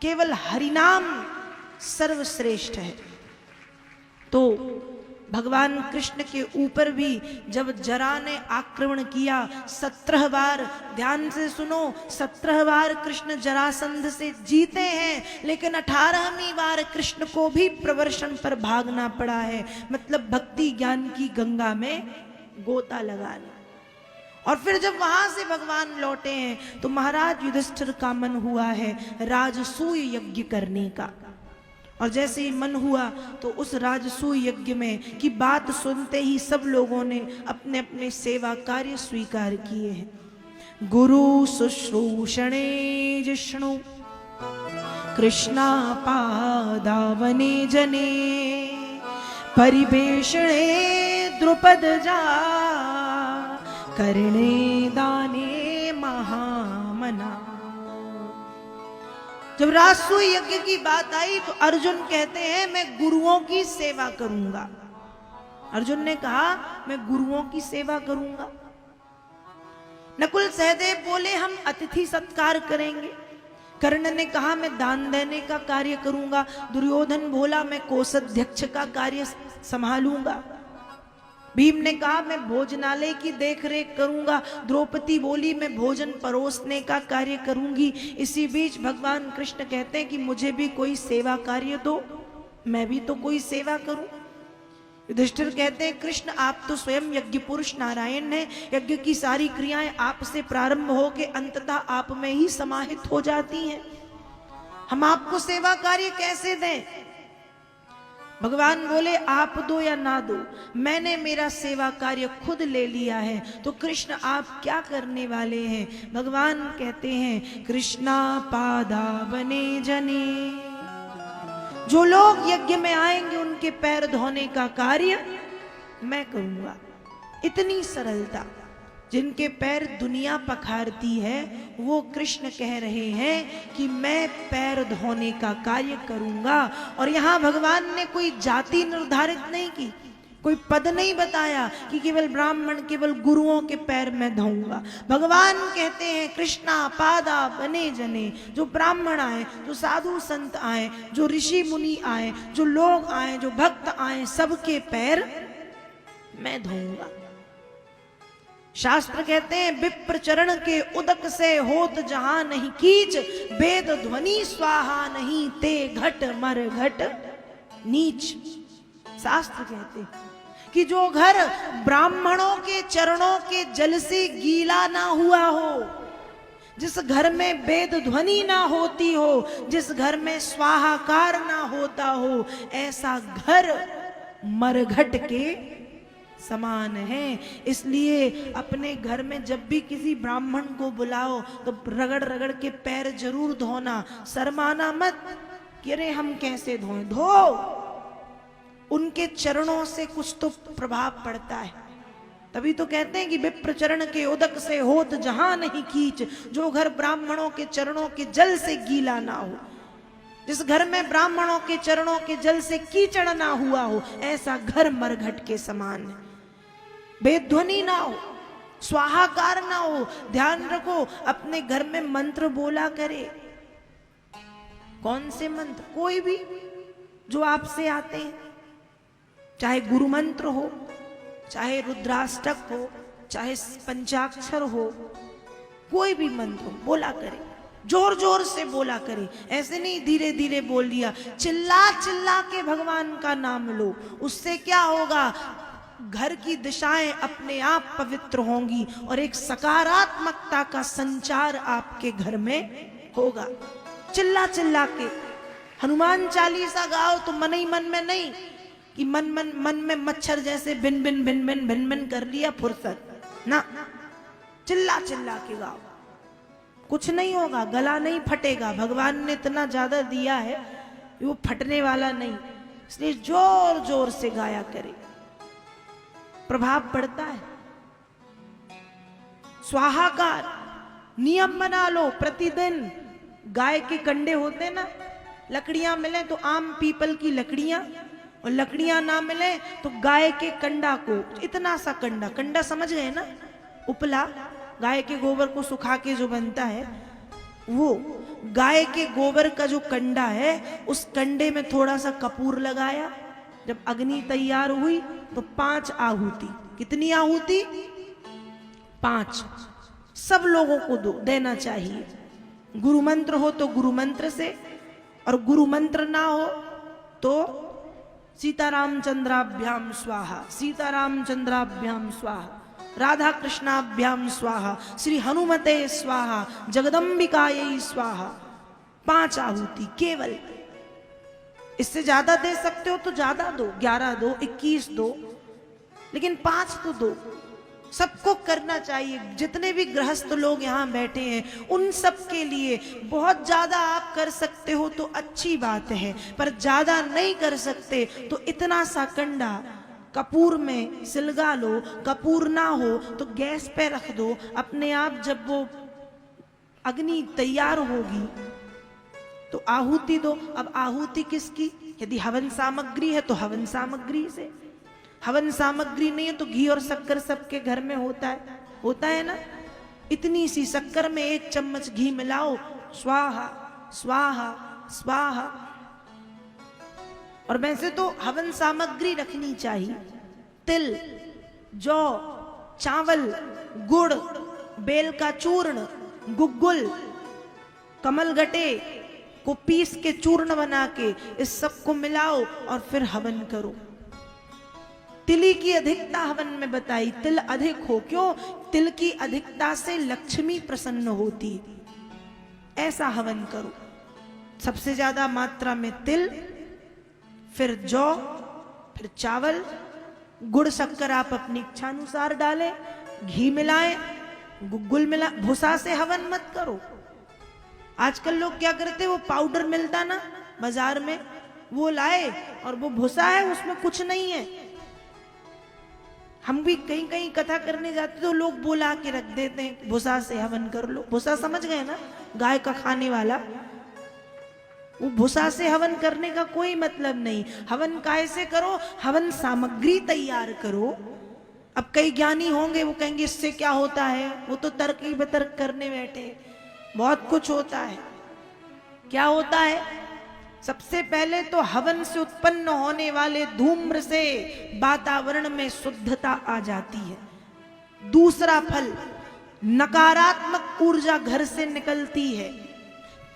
केवल हरिनाम सर्वश्रेष्ठ है। तो भगवान कृष्ण के ऊपर भी जब जरा ने आक्रमण किया, 17 बार, ध्यान से सुनो, 17 बार कृष्ण जरासंध से जीते हैं, लेकिन 18वीं बार कृष्ण को भी प्रवर्षण पर भागना पड़ा है, मतलब भक्ति ज्ञान की गंगा में गोता लगाना। और फिर जब वहां से भगवान लौटे हैं तो महाराज युधिष्ठिर का मन हुआ है राजसूय यज्ञ करने का। और जैसे ही मन हुआ तो उस राजसूय यज्ञ में की बात सुनते ही सब लोगों ने अपने अपने सेवा कार्य स्वीकार किए हैं। गुरु शुश्रूषणे जिष्णु कृष्णा पादावने जने परिवेषणे द्रुपद जा करणे दाने महामना। जब राजसूय यज्ञ की बात आई तो अर्जुन कहते हैं मैं गुरुओं की सेवा करूंगा। अर्जुन ने कहा मैं गुरुओं की सेवा करूंगा। नकुल सहदेव बोले हम अतिथि सत्कार करेंगे। कर्ण ने कहा मैं दान देने का कार्य करूंगा। दुर्योधन बोला मैं कोषाध्यक्ष का कार्य संभालूंगा। भीम ने कहा मैं भोजनालय की देखरेख करूंगा। द्रौपदी बोली मैं भोजन परोसने का कार्य करूंगी। इसी बीच भगवान कृष्ण कहते हैं कि मुझे भी कोई सेवा कार्य दो, मैं भी तो कोई सेवा करूं। युधिष्ठिर कहते हैं कृष्ण आप तो स्वयं यज्ञ पुरुष नारायण हैं, यज्ञ की सारी क्रियाएं आपसे प्रारंभ होकर अंततः आप में ही समाहित हो जाती हैं, हम आपको सेवा कार्य कैसे दें। भगवान बोले आप दो या ना दो, मैंने मेरा सेवा कार्य खुद ले लिया है, तो कृष्ण आप क्या करने वाले हैं। भगवान कहते हैं कृष्णा पादावने जने, जो लोग यज्ञ में आएंगे उनके पैर धोने का कार्य मैं करूंगा। इतनी सरलता, जिनके पैर दुनिया पखारती है वो कृष्ण कह रहे हैं कि मैं पैर धोने का कार्य करूंगा। और यहां भगवान ने कोई जाति निर्धारित नहीं की, कोई पद नहीं बताया कि केवल ब्राह्मण, केवल गुरुओं के पैर मैं धोऊंगा। भगवान कहते हैं कृष्णा पादा बने जने, जो ब्राह्मण आए, जो साधु संत आए, जो ऋषि मुनि आए, जो लोग आए, जो भक्त आए, सबके पैर मैं धोऊंगा। शास्त्र कहते हैं विप्र चरण के उदक से होत जहां नहीं कीच, वेद ध्वनि स्वाहा नहीं ते घट मर घट नीच। शास्त्र कहते हैं कि जो घर ब्राह्मणों के चरणों के जल से गीला ना हुआ हो, जिस घर में वेद ध्वनि ना होती हो, जिस घर में स्वाहाकार ना होता हो, ऐसा घर मरघट के समान है। इसलिए अपने घर में जब भी किसी ब्राह्मण को बुलाओ तो रगड़ रगड़ के पैर जरूर धोना, शर्माना मत कि अरे हम कैसे धोएं। धो, उनके चरणों से कुछ तो प्रभाव पड़ता है। तभी तो कहते हैं कि विप्र चरण के उदक से होत जहां नहीं कीच, जो घर ब्राह्मणों के चरणों के जल से गीला ना हो, जिस घर में ब्राह्मणों के चरणों के जल से कीचड़ ना हुआ हो, ऐसा घर मरघट के समान है। बेध्वनि ना हो, स्वाहाकार ना हो। ध्यान रखो अपने घर में मंत्र बोला करे। कौन से मंत्र? कोई भी जो आपसे आते हैं, चाहे गुरु मंत्र हो, चाहे रुद्राष्टक हो, चाहे पंचाक्षर हो, कोई भी मंत्र हो बोला करे, जोर जोर से बोला करे। ऐसे नहीं धीरे धीरे बोल दिया। चिल्ला चिल्ला के भगवान का नाम लो, उससे क्या होगा, घर की दिशाएं अपने आप पवित्र होंगी और एक सकारात्मकता का संचार आपके घर में होगा। चिल्ला चिल्ला के हनुमान चालीसा गाओ तो मन ही मन में नहीं कि मन में मच्छर जैसे भिन भिन भिन भिन भिन भिन कर लिया फुर्सत ना, चिल्ला चिल्ला के गाओ, कुछ नहीं होगा, गला नहीं फटेगा। भगवान ने इतना ज्यादा दिया है वो फटने वाला नहीं, इसलिए जोर जोर से गाया करे, प्रभाव पड़ता है। स्वाहाकार नियम बना लो। प्रतिदिन गाय के कंडे होते ना, लकड़ियां मिले तो आम पीपल की लकड़ियां, और लकड़ियां ना मिले तो गाय के कंडा को, इतना सा कंडा, कंडा समझ गए ना, उपला, गाय के गोबर को सुखा के जो बनता है गाय के गोबर का जो कंडा है उस कंडे में थोड़ा सा कपूर लगाया। जब अग्नि तैयार हुई तो 5 आहुति। कितनी आहुति? 5। सब लोगों को देना चाहिए। गुरु मंत्र हो तो गुरु मंत्र से, और गुरु मंत्र ना हो तो सीतारामचंद्राभ्याम स्वाहा, सीतारामचंद्राभ्याम स्वाहा, राधा कृष्णाभ्याम स्वाहा, श्री हनुमते स्वाहा, जगदम्बिकायै स्वाहा। 5 आहुति केवल। इससे ज्यादा दे सकते हो तो ज्यादा दो, 11 दो, 21 दो, लेकिन 5 तो दो। सबको करना चाहिए। जितने भी गृहस्थ लोग यहाँ बैठे हैं उन सब के लिए बहुत ज्यादा आप कर सकते हो तो अच्छी बात है, पर ज्यादा नहीं कर सकते तो इतना सा कंडा कपूर में सिलगा लो। कपूर ना हो तो गैस पे रख दो। अपने आप जब वो अग्नि तैयार होगी तो आहुति दो। अब आहुति किसकी? यदि हवन सामग्री है तो हवन सामग्री से, हवन सामग्री नहीं है तो घी और शक्कर सबके घर में होता है ना। इतनी सी शक्कर में 1 चम्मच घी मिलाओ, स्वाहा स्वाहा स्वाहा। और वैसे तो हवन सामग्री रखनी चाहिए। तिल, जौ, चावल, गुड़, बेल का चूर्ण, गुग्गुल, कमलगटे को पीस के चूर्ण बना के इस सब को मिलाओ और फिर हवन करो। तिली की अधिकता हवन में बताई। तिल अधिक हो, क्यों? तिल की अधिकता से लक्ष्मी प्रसन्न होती। ऐसा हवन करो। सबसे ज्यादा मात्रा में तिल, फिर जौ, फिर चावल, गुड़ शक्कर आप अपनी इच्छानुसार डालें, घी मिलाएं, गुग्गुल मिला। भूसा से हवन मत करो। आजकल लोग क्या करते, वो पाउडर मिलता ना बाजार में, वो लाए और वो भूसा है, उसमें कुछ नहीं है। हम भी कहीं कहीं कथा करने जाते तो लोग बोला के रख देते हैं भूसा से हवन कर लो। भूसा समझ गए ना, गाय का खाने वाला। वो भूसा से हवन करने का कोई मतलब नहीं। हवन काहे से करो? हवन सामग्री तैयार करो। अब कई ज्ञानी होंगे वो कहेंगे इससे क्या होता है, वो तो तर्क ही बेतर्क करने बैठे। बहुत कुछ होता है। क्या होता है? सबसे पहले तो हवन से उत्पन्न होने वाले धूम्र से वातावरण में शुद्धता आ जाती है। दूसरा फल, नकारात्मक ऊर्जा घर से निकलती है।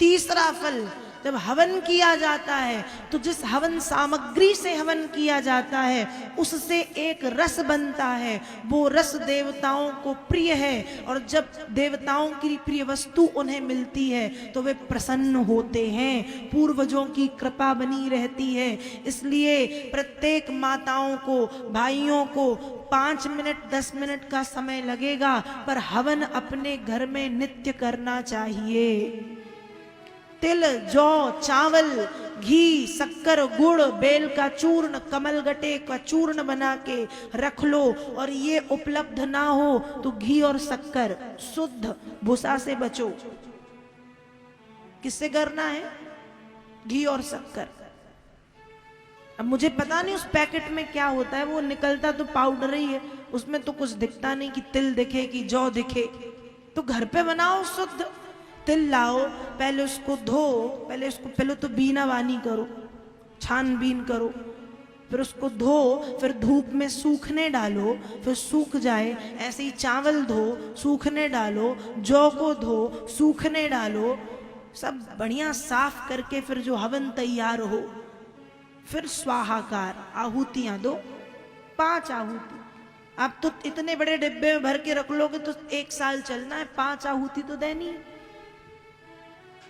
तीसरा फल, जब हवन किया जाता है तो जिस हवन सामग्री से हवन किया जाता है उससे एक रस बनता है। वो रस देवताओं को प्रिय है, और जब देवताओं की प्रिय वस्तु उन्हें मिलती है तो वे प्रसन्न होते हैं। पूर्वजों की कृपा बनी रहती है। इसलिए प्रत्येक माताओं को, भाइयों को 5 मिनट 10 मिनट का समय लगेगा, पर हवन अपने घर में नित्य करना चाहिए। तिल, जौ, चावल, घी, शक्कर, गुड़, बेल का चूर्ण, कमलगटे का चूर्ण बना के रख लो। और ये उपलब्ध ना हो तो घी और शक्कर शुद्ध, भूसा से बचो। किससे करना है? घी और शक्कर। अब मुझे पता नहीं उस पैकेट में क्या होता है, वो निकलता तो पाउडर ही है, उसमें तो कुछ दिखता नहीं कि तिल दिखे कि जौ दिखे। तो घर पे बनाओ शुद्ध। तिल लाओ, पहले उसको धो, पहले तो बीना बानी करो, छानबीन करो, फिर उसको धो, फिर धूप में सूखने डालो, फिर सूख जाए। ऐसे ही चावल धो, सूखने डालो, जौ को धो, सूखने डालो, सब बढ़िया साफ करके फिर जो हवन तैयार हो, फिर स्वाहाकार आहुतियां दो। 5 आहुति। आप तो इतने बड़े डिब्बे में भर के रख लोगे तो 1 साल चलना है। 5 आहुति तो देनी।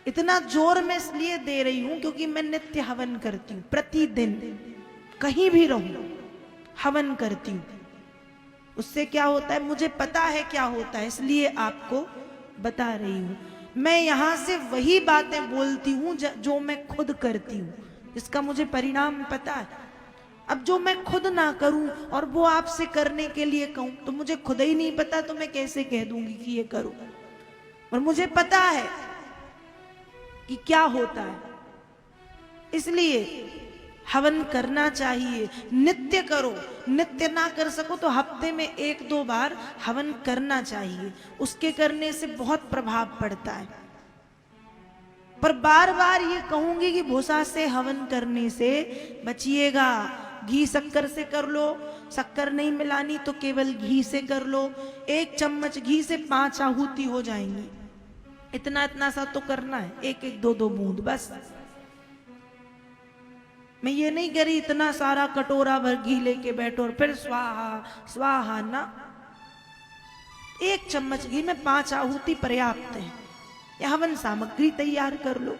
इतना जोर में इसलिए दे रही हूं क्योंकि मैं नित्य हवन करती हूं। प्रतिदिन कहीं भी रहूं हवन करती हूं। उससे क्या होता है मुझे पता है क्या होता है, इसलिए आपको बता रही हूं। मैं यहां से वही बातें बोलती हूं जो मैं खुद करती हूं, इसका मुझे परिणाम पता है। अब जो मैं खुद ना करूं और वो आपसे करने के लिए कहूं तो मुझे खुद ही नहीं पता, तो मैं कैसे कह दूंगी कि ये करो। और मुझे पता है कि क्या होता है, इसलिए हवन करना चाहिए। नित्य करो, नित्य ना कर सको तो हफ्ते में 1-2 बार हवन करना चाहिए। उसके करने से बहुत प्रभाव पड़ता है। पर बार बार ये कहूंगी कि भूसा से हवन करने से बचिएगा। घी शक्कर से कर लो, शक्कर नहीं मिलानी तो केवल घी से कर लो। 1 चम्मच घी से 5 आहुति हो जाएंगी। इतना इतना सा तो करना है, 1-1 2-2 बूंद बस। मैं ये नहीं कह रही इतना सारा कटोरा भर घी लेके बैठो और फिर स्वाहा स्वाहा ना। 1 चम्मच घी में 5 आहुति पर्याप्त है। या हवन सामग्री तैयार कर लो।